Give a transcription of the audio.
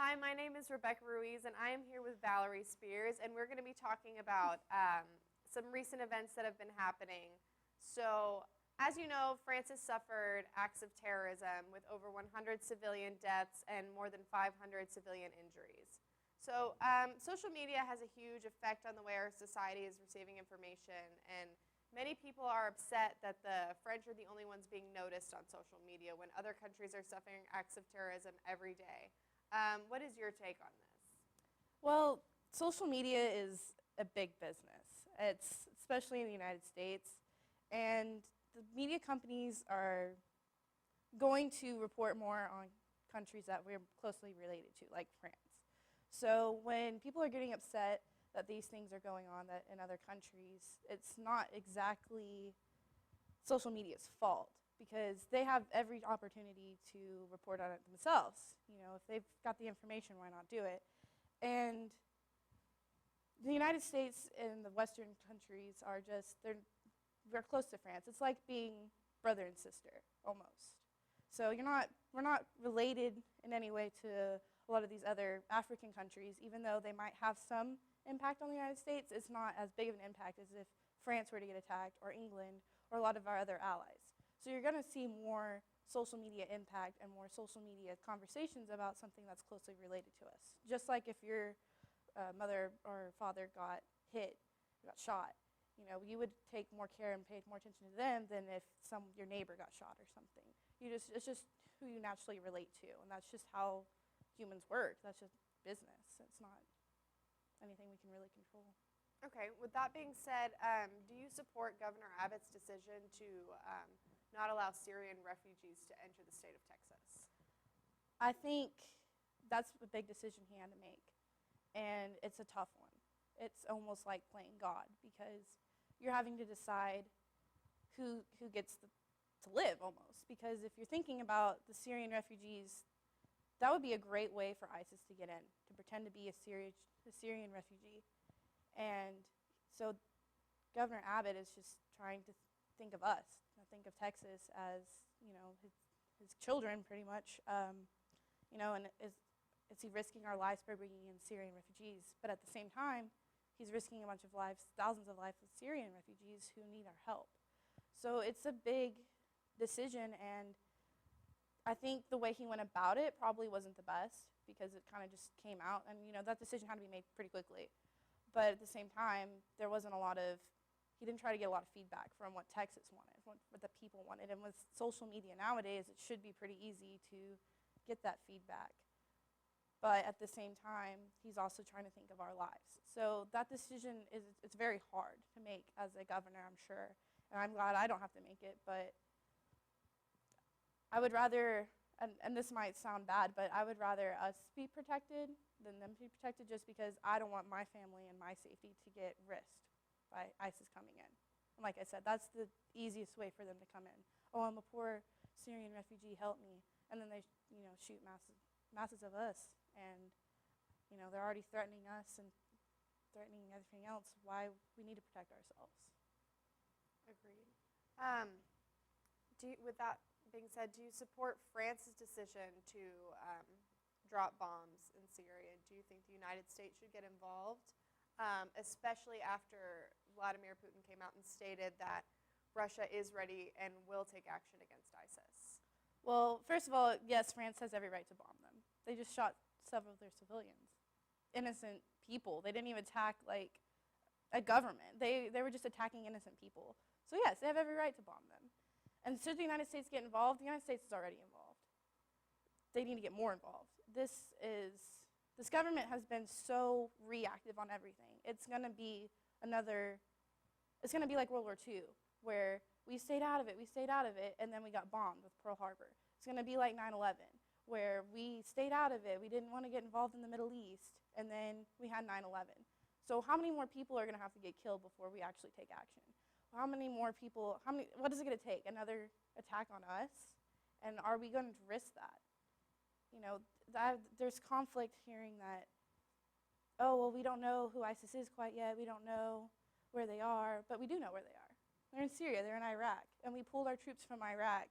Hi, my name is Rebekah Ruiz, and I am here with Valerie Spears, and we're going to be talking about some recent events that have been happening. So, as you know, France has suffered acts of terrorism with over 100 civilian deaths and more than 500 civilian injuries. So, social media has a huge effect on the way our society is receiving information, and many people are upset that the French are the only ones being noticed on social media when other countries are suffering acts of terrorism every day. What is your take on this? Well, social media is a big business. It's especially in the United States, and the media companies are going to report more on countries that we're closely related to, like France. So when people are getting upset that these things are going on that in other countries, it's not exactly social media's fault because they have every opportunity to report on it themselves. You know, if they've got the information, why not do it? And the United States and the Western countries are just, we're close to France. It's like being brother and sister, almost. So we're not related in any way to a lot of these other African countries, even though they might have some impact on the United States. It's not as big of an impact as if France were to get attacked, or England, or a lot of our other allies. So you're going to see more social media impact and more social media conversations about something that's closely related to us. Just like if your mother or father got hit, got shot, you know, you would take more care and pay more attention to them than if your neighbor got shot or something. It's just who you naturally relate to, and that's just how humans work. That's just business. It's not anything we can really control. Okay, with that being said, do you support Governor Abbott's decision to not allow Syrian refugees to enter the state of Texas? I think that's a big decision he had to make, and it's a tough one. It's almost like playing God because you're having to decide who gets to live almost. Because if you're thinking about the Syrian refugees, that would be a great way for ISIS to get in, to pretend to be a Syrian refugee. And so Governor Abbott is just trying to think of us, think of Texas as, you know, his children pretty much, you know, and is he risking our lives by bringing in Syrian refugees? But at the same time, he's risking a bunch of lives, thousands of lives of Syrian refugees who need our help. So it's a big decision, and I think the way he went about it probably wasn't the best because it kind of just came out, and, you know, that decision had to be made pretty quickly. But at the same time, there wasn't a lot of, he didn't try to get a lot of feedback from what Texas wanted, what the people wanted. And with social media nowadays, it should be pretty easy to get that feedback. But at the same time, he's also trying to think of our lives. So that decision it's very hard to make as a governor, I'm sure. And I'm glad I don't have to make it, but I would rather, and this might sound bad, but I would rather us be protected than them be protected, just because I don't want my family and my safety to get risked by ISIS coming in. And like I said, that's the easiest way for them to come in. Oh, I'm a poor Syrian refugee, help me. And then they, you know, shoot masses of us. And, you know, they're already threatening us and threatening everything else. Why we need to protect ourselves. Agreed. With that being said, do you support France's decision to drop bombs in Syria? Do you think the United States should get involved, especially after Vladimir Putin came out and stated that Russia is ready and will take action against ISIS? Well, first of all, yes, France has every right to bomb them. They just shot several of their civilians, innocent people. They didn't even attack, like, a government. They were just attacking innocent people. So yes, they have every right to bomb them. And should the United States get involved? The United States is already involved. They need to get more involved. This government has been so reactive on everything. It's going to be like World War II, where we stayed out of it, and then we got bombed with Pearl Harbor. It's going to be like 9/11, where we stayed out of it, we didn't want to get involved in the Middle East, and then we had 9/11. So how many more people are going to have to get killed before we actually take action? How many more people, what is it going to take? Another attack on us? And are we going to risk that? You know, there's conflict hearing that, oh, well, we don't know who ISIS is quite yet. We don't know where they are, but we do know where they are. They're in Syria, they're in Iraq, and we pulled our troops from Iraq